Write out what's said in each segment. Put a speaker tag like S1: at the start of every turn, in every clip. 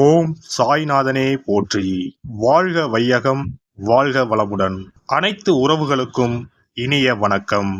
S1: ஓம் சாய்நாதனே போற்றி. வாழ்க வையகம், வாழ்க வளமுடன். அனைத்து உறவுகளுக்கும் இனிய வணக்கம்.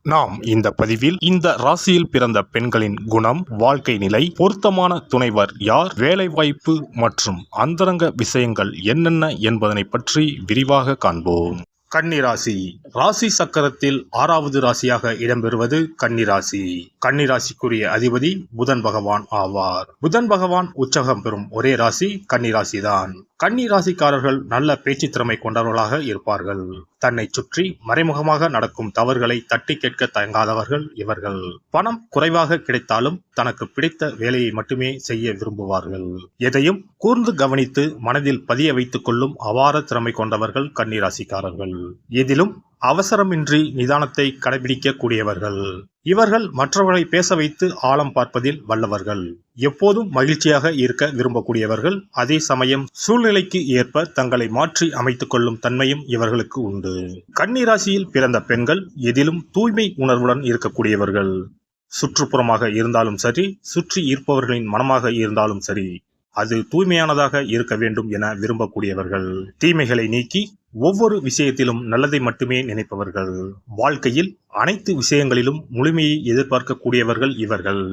S1: நாம் இந்த பதிவில் இந்த ராசியில் பிறந்த பெண்களின் குணம், வாழ்க்கை நிலை, பொருத்தமான துணைவர் யார், வேலைவாய்ப்பு மற்றும் அந்தரங்க விஷயங்கள் என்னென்ன என்பதனை பற்றி விரிவாக காண்போம். கன்னிராசி. ராசி சக்கரத்தில் 6வது ராசியாக இடம்பெறுவது கன்னிராசி. கன்னிராசிக்குரிய அதிபதி புதன் பகவான் ஆவார். புதன் பகவான் உச்சகம் பெறும் ஒரே ராசி கன்னிராசிதான். கன்னிராசிக்காரர்கள் நல்ல பேச்சு திறமை கொண்டவர்களாக இருப்பார்கள். தன்னை சுற்றி மறைமுகமாக நடக்கும் தவறுகளை தட்டி கேட்க தயங்காதவர்கள் இவர்கள். பணம் குறைவாக கிடைத்தாலும் தனக்கு பிடித்த வேலையை மட்டுமே செய்ய விரும்புவார்கள். எதையும் கூர்ந்து கவனித்து மனதில் பதிய வைத்துக் கொள்ளும் அபார திறமை கொண்டவர்கள் கன்னிராசிக்காரர்கள். எதிலும் அவசரமின்றி நிதானத்தை கடைபிடிக்க கூடியவர்கள். இவர்கள் மற்றவர்களை பேச வைத்து ஆழம் பார்ப்பதில் வல்லவர்கள். எப்போதும் மகிழ்ச்சியாக இருக்க விரும்பக்கூடியவர்கள். அதே சமயம் சூழ்நிலைக்கு ஏற்ப தங்களை மாற்றி அமைத்துக் கொள்ளும் தன்மையும் இவர்களுக்கு உண்டு. கன்னிராசியில் பிறந்த பெண்கள் எதிலும் தூய்மை உணர்வுடன் இருக்கக்கூடியவர்கள். சுற்றுப்புறமாக இருந்தாலும் சரி, சுற்றி இருப்பவர்களின் மனமாக இருந்தாலும் சரி, அது தூய்மையானதாக இருக்க வேண்டும் என விரும்பக்கூடியவர்கள். தீமைகளை நீக்கி ஒவ்வொரு விஷயத்திலும் நல்லதை மட்டுமே நினைப்பவர்கள். வாழ்க்கையில் அனைத்து விஷயங்களிலும் முழுமையை எதிர்பார்க்கக்கூடியவர்கள் இவர்கள்.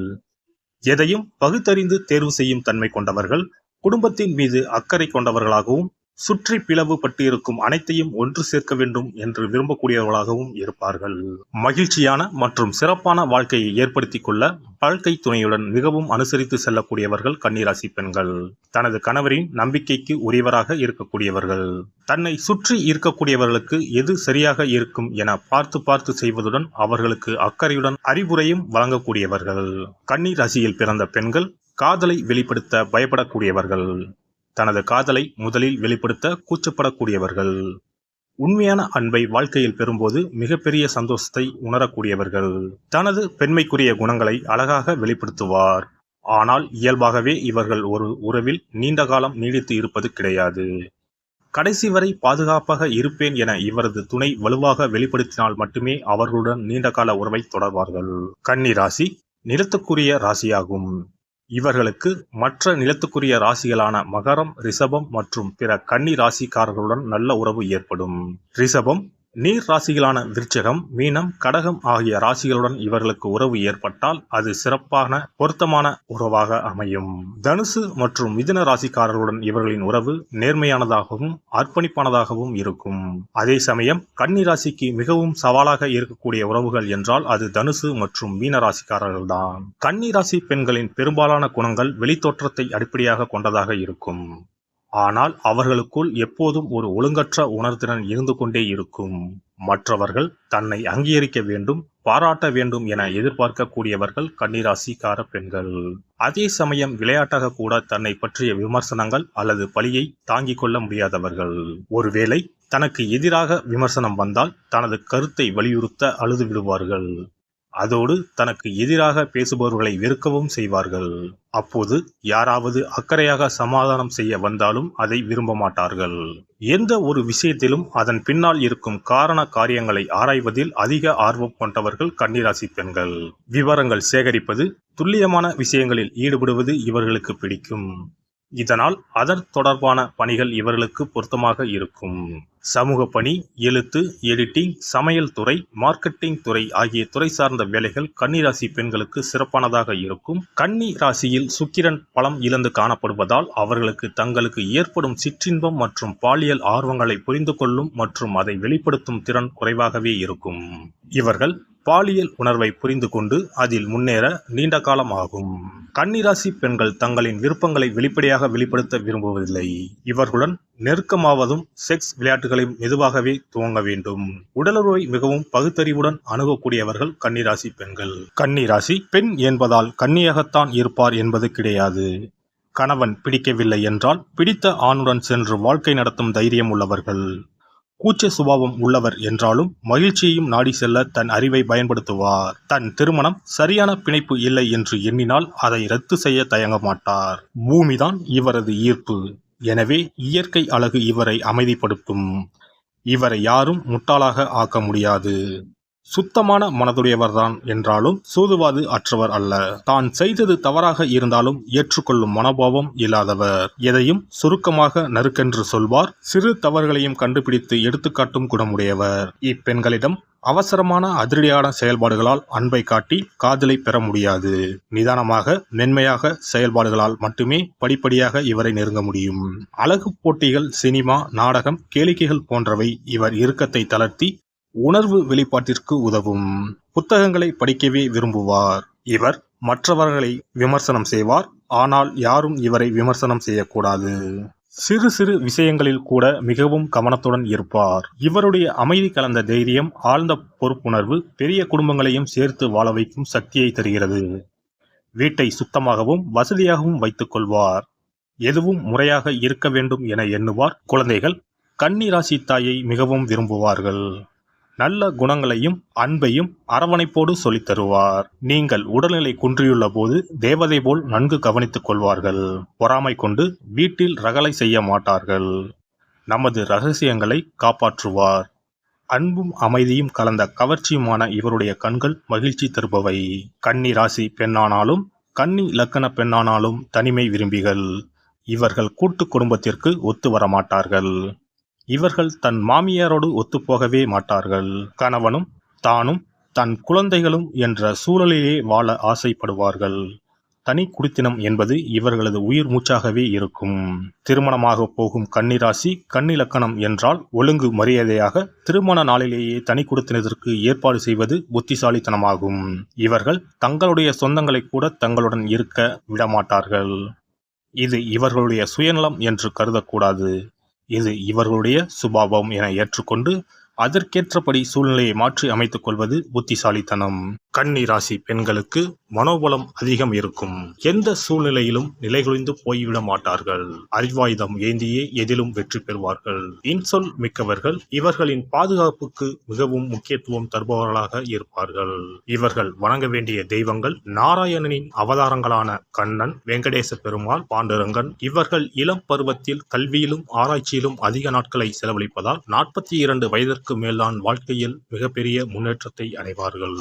S1: எதையும் பகுத்தறிந்து தேர்வு செய்யும் தன்மை கொண்டவர்கள். குடும்பத்தின் மீது அக்கறை கொண்டவர்களாகவும் சுற்றி பிளவு பட்டு இருக்கும் அனைத்தையும் ஒன்று சேர்க்க வேண்டும் என்று விரும்பக்கூடியவர்களாகவும் இருப்பார்கள். மகிழ்ச்சியான மற்றும் சிறப்பான வாழ்க்கையை ஏற்படுத்திக் கொள்ள வாழ்க்கை துணையுடன் மிகவும் அனுசரித்து செல்லக்கூடியவர்கள் கன்னிராசி பெண்கள். தனது கணவரின் நம்பிக்கைக்கு உரியவராக இருக்கக்கூடியவர்கள். தன்னை சுற்றி இருக்கக்கூடியவர்களுக்கு எது சரியாக இருக்கும் என பார்த்து பார்த்து செய்வதுடன் அவர்களுக்கு அக்கறையுடன் அறிவுரையும் வழங்கக்கூடியவர்கள். கன்னிராசியில் பிறந்த பெண்கள் காதலை வெளிப்படுத்த பயப்படக்கூடியவர்கள். தனது காதலை முதலில் வெளிப்படுத்த கூச்சப்படக்கூடியவர்கள். உண்மையான அன்பை வாழ்க்கையில் பெறும்போது மிகப்பெரிய சந்தோஷத்தை உணரக்கூடியவர்கள். தனது பெண்மைக்குரிய குணங்களை அழகாக வெளிப்படுத்துவார். ஆனால் இயல்பாகவே இவர்கள் ஒரு உறவில் நீண்ட காலம் நீடித்து இருப்பது கிடையாது. கடைசி வரை பாதுகாப்பாக இருப்பேன் என இவரது துணை வலுவாக வெளிப்படுத்தினால் மட்டுமே அவர்களுடன் நீண்டகால உறவை தொடர்வார்கள். கன்னி ராசி நிலத்துக்குரிய ராசியாகும். இவர்களுக்கு மற்ற நிலத்துக்குரிய ராசிகளான மகரம், ரிஷபம் மற்றும் பிற கன்னி ராசிக்காரர்களுடன் நல்ல உறவு ஏற்படும். ரிஷபம், நீர் ராசிகளான விருச்சிகம், மீனம், கடகம் ஆகிய ராசிகளுடன் இவர்களுக்கு உறவு ஏற்பட்டால் அது சிறப்பான பொருத்தமான உறவாக அமையும். தனுசு மற்றும் மிதுன ராசிக்காரர்களுடன் இவர்களின் உறவு நேர்மையானதாகவும் அர்ப்பணிப்பானதாகவும் இருக்கும். அதே சமயம் கன்னி ராசிக்கு மிகவும் சவாலாக இருக்கக்கூடிய உறவுகள் என்றால் அது தனுசு மற்றும் மீன ராசிக்காரர்கள் தான். கன்னி ராசி பெண்களின் பெரும்பாலான குணங்கள் வெளித்தோற்றத்தை அடிப்படையாக கொண்டதாக இருக்கும். ஆனால் அவர்களுக்குள் எப்போதும் ஒரு ஒழுங்கற்ற உணர்திறன் இருந்து கொண்டே இருக்கும். மற்றவர்கள் தன்னை அங்கீகரிக்க வேண்டும், பாராட்ட வேண்டும் என எதிர்பார்க்கக்கூடியவர்கள் கன்னிராசிக்கார பெண்கள். அதே சமயம் விளையாட்டாக கூட தன்னை பற்றிய விமர்சனங்கள் அல்லது பழியை தாங்கிக் கொள்ள முடியாதவர்கள். ஒருவேளை தனக்கு எதிராக விமர்சனம் வந்தால் தனது கருத்தை வலியுறுத்த அழுது விடுவார்கள். அதோடு தனக்கு எதிராக பேசுபவர்களை வெறுக்கவும் செய்வார்கள். அப்போது யாராவது அக்கறையாக சமாதானம் செய்ய வந்தாலும் அதை விரும்ப மாட்டார்கள். எந்த ஒரு விஷயத்திலும் அதன் பின்னால் இருக்கும் காரண காரியங்களை ஆராய்வதில் அதிக ஆர்வம் கொண்டவர்கள் கன்னிராசி பெண்கள். விவரங்கள் சேகரிப்பது, துல்லியமான விஷயங்களில் ஈடுபடுவது இவர்களுக்கு பிடிக்கும். இதனால் அதன் தொடர்பான பணிகள் இவர்களுக்கு பொருத்தமாக இருக்கும். சமூக பணி, எழுத்து, எடிட்டிங், சமையல் துறை, மார்க்கெட்டிங் துறை ஆகிய துறை சார்ந்த வேலைகள் கன்னிராசி பெண்களுக்கு சிறப்பானதாக இருக்கும். கன்னி ராசியில் சுக்கிரன் பலம் இழந்து காணப்படுவதால் அவர்களுக்கு தங்களுக்கு ஏற்படும் சிற்றின்பம் மற்றும் பாலியல் ஆர்வங்களை புரிந்து கொள்ளும் மற்றும் அதை வெளிப்படுத்தும் திறன் குறைவாகவே இருக்கும். இவர்கள் பாலியல் உணர்வை புரிந்து கொண்டு அதில் முன்னேற நீண்ட காலம் ஆகும். கன்னிராசி பெண்கள் தங்களின் விருப்பங்களை வெளிப்படையாக வெளிப்படுத்த விரும்புவதில்லை. இவர்களுடன் நெருக்கமாவதும் செக்ஸ் விளையாட்டுகளை மெதுவாகவே துவங்க வேண்டும். உடலுறவை மிகவும் பகுத்தறிவுடன் அணுகக்கூடியவர்கள் கன்னிராசி பெண்கள். கன்னிராசி பெண் என்பதால் கன்னியாகத்தான் இருப்பார் என்பது கிடையாது. கணவன் பிடிக்கவில்லை என்றால் பிடித்த ஆணுடன் சென்று வாழ்க்கை நடத்தும் தைரியம் உள்ளவர்கள். கூச்ச சுபாவம் உள்ளவர் என்றாலும் மகிழ்ச்சியையும் நாடி செல்ல தன் அறிவை பயன்படுத்துவார். தன் திருமணம் சரியான பிணைப்பு இல்லை என்று எண்ணினால் அதை ரத்து செய்ய தயங்க மாட்டார். பூமிதான் இவரது ஈர்ப்பு. எனவே இயற்கை அழகு இவரை அமைதிப்படுத்தும். இவரை யாரும் முட்டாளாக ஆக்க முடியாது. சுத்தமான மனதுடையவர்தான் என்றாலும் சூதுவாது அற்றவர் அல்ல. தான் செய்தது தவறாக இருந்தாலும் ஏற்றுக்கொள்ளும் மனோபாவம் இல்லாதவர். எதையும் சுருக்கமாக நறுக்கென்று சொல்வார். சிறு தவறுகளையும் கண்டுபிடித்து எடுத்துக்காட்டும் குணமுடையவர். இப்பெண்களிடம் அவசரமான அதிரடியான செயல்பாடுகளால் அன்பை காட்டி காதலை பெற முடியாது. நிதானமாக மென்மையாக செயல்பாடுகளால் மட்டுமே படிப்படியாக இவரை நெருங்க முடியும். அழகு போட்டிகள், சினிமா, நாடகம், கேளிக்கைகள் போன்றவை இவர் இறுக்கத்தை தளர்த்தி உணர்வு வெளிப்பாட்டிற்கு உதவும். புத்தகங்களை படிக்கவே விரும்புவார். இவர் மற்றவர்களை விமர்சனம் செய்வார். ஆனால் யாரும் இவரை விமர்சனம் செய்யக்கூடாது. சிறு சிறு விஷயங்களில் கூட மிகவும் கவனத்துடன் இருப்பார். இவருடைய அமைதி கலந்த தைரியம், ஆழ்ந்த பொறுப்புணர்வு பெரிய குடும்பங்களையும் சேர்த்து வாழ வைக்கும் சக்தியை தருகிறது. வீட்டை சுத்தமாகவும் வசதியாகவும் வைத்துக் கொள்வார். எதுவும் முறையாக இருக்க வேண்டும் என எண்ணுவார். குழந்தைகள் கன்னி ராசி தாயை மிகவும் விரும்புவார்கள். நல்ல குணங்களையும் அன்பையும் அரவணைப்போடு சொல்லித் தருவார். நீங்கள் உடல்நிலை குன்றியுள்ள போது தேவதை போல் நன்கு கவனித்துக் கொள்வார்கள். பொறாமை கொண்டு வீட்டில் ரகளை செய்ய மாட்டார்கள். நமது ரகசியங்களை காப்பாற்றுவார். அன்பும் அமைதியும் கலந்த கவர்ச்சியுமான இவருடைய கண்கள் மகிழ்ச்சி தருபவை. கன்னி ராசி பெண்ணானாலும் கன்னி இலக்கண பெண்ணானாலும் தனிமை விரும்பிகள். இவர்கள் கூட்டு குடும்பத்திற்கு ஒத்து வர மாட்டார்கள். இவர்கள் தன் மாமியாரோடு ஒத்துப்போகவே மாட்டார்கள். கணவனும் தானும் தன் குழந்தைகளும் என்ற சூழலிலே வாழ ஆசைப்படுவார்கள். தனி குடித்தனம் என்பது இவர்களது உயிர் மூச்சாகவே இருக்கும். திருமணமாக போகும் கன்னிராசி கன்னிலக்கணம் என்றால் ஒழுங்கு மரியாதையாக திருமண நாளிலேயே தனி குடித்தனத்திற்கு ஏற்பாடு செய்வது புத்திசாலித்தனமாகும். இவர்கள் தங்களுடைய சொந்தங்களை கூட தங்களுடன் இருக்க விடமாட்டார்கள். இது இவர்களுடைய சுயநலம் என்று கருதக்கூடாது. இது இவர்களுடைய சுபாவம் என ஏற்றுக்கொண்டு அதற்கேற்றபடி சூழ்நிலையை மாற்றி அமைத்துக் கொள்வது புத்திசாலித்தனம். கன்னி ராசி பெண்களுக்கு மனோபலம் அதிகம் இருக்கும். எந்த சூழ்நிலையிலும் நிலைகுலைந்து போய்விட மாட்டார்கள். அறிவாயுதம் ஏந்தியே எதிலும் வெற்றி பெறுவார்கள். இன்சொல் மிக்கவர்கள். இவர்களின் பாதுகாப்புக்கு மிகவும் முக்கியத்துவம் தருபவர்களாக இருப்பார்கள். இவர்கள் வணங்க வேண்டிய தெய்வங்கள் நாராயணனின் அவதாரங்களான கண்ணன், வெங்கடேச பெருமாள், பாண்டுரங்கன். இவர்கள் இளம் பருவத்தில் கல்வியிலும் ஆராய்ச்சியிலும் அதிக நாட்களை செலவழிப்பதால் 42 வயதிற்கு மேல்தான் வாழ்க்கையில் மிகப்பெரிய முன்னேற்றத்தை அடைவார்கள்.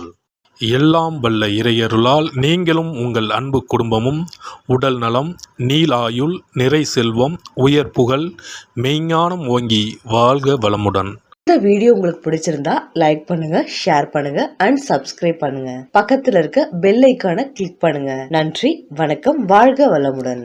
S2: எல்லாம் வல்ல இறையருளால் நீங்களும் உங்கள் அன்பு குடும்பமும் உடல் நலம், நீலாயுள், நிறை செல்வம், உயர் புகழ், மெய்ஞானம் ஓங்கி வாழ்க வளமுடன்.
S3: இந்த வீடியோ உங்களுக்கு பிடிச்சிருந்தா லைக் பண்ணுங்க, ஷேர் பண்ணுங்க அண்ட் சப்ஸ்கிரைப் பண்ணுங்க. பக்கத்துல இருக்க பெல் ஐகானை கிளிக் பண்ணுங்க. நன்றி, வணக்கம், வாழ்க வளமுடன்.